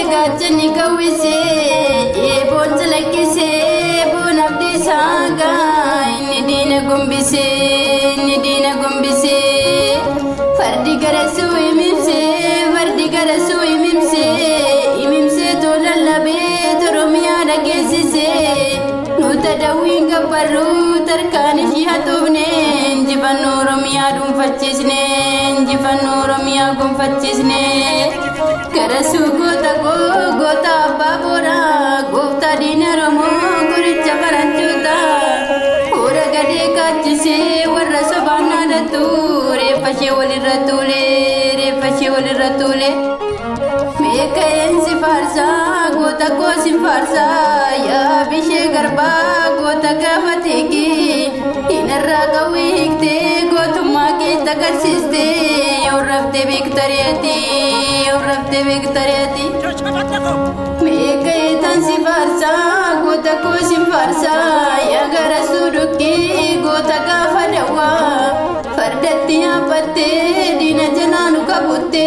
Gachani kawise ebon salakise bon abdi saga inni dina gumbise fardi garasu imimse tolalabe toromiya dagesise nuta dawin gabaru tarkani jihatubne jibanu romiya dumfachisne Karasu gota babora gota dinaramu guricha paranchuta ora gade kachise warra sabana dature fashe waliratule meka ensi farsa gota ko simfarsa ya bishe garba gota kafateki inarra kawikte gotuma ke takarsiste yorrabte victoriati meka etansi farsa gota ko simfarsa ya garasuduki gota kafadawa fardatti apatte dina jananu kabutte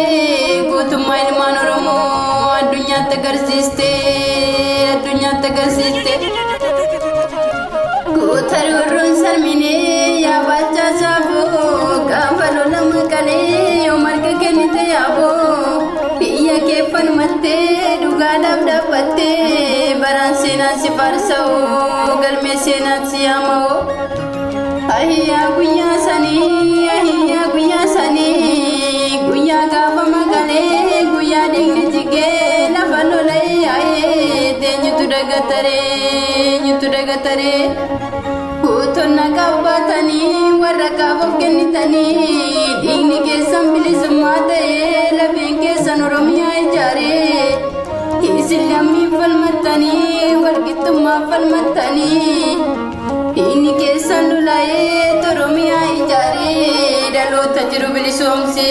gotuma ilman oromo adunya tagarsiste gotarurun sarmine ya bacha sabu kafalo namkale yomarga kenite yabo iya kefan matte duga dabdapatte baran sena sifarsau galme sena siyamao ahiya guya sani guya gafa magale guya dingni jige lafalo lai aye nyutu dagatare utonna kabatani warra kabaf kenitani dingni kesan bilisumate labin kesan oromiya ijare islami falmatani wargituma falmatani dingni kesan dulaye toromiya ijare dalo tajru bilisumse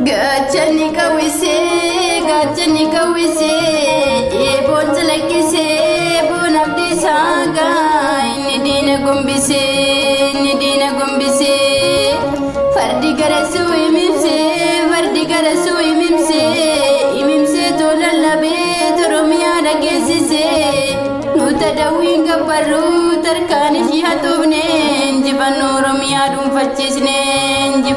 Gachani kawise ebon salakise bon abdi saga inni dina gombise fardi garasu imimse tolalabe toromiya dagesise nuta dawin gabaru tarkani shi hatubne jibanu romiya dum fachisne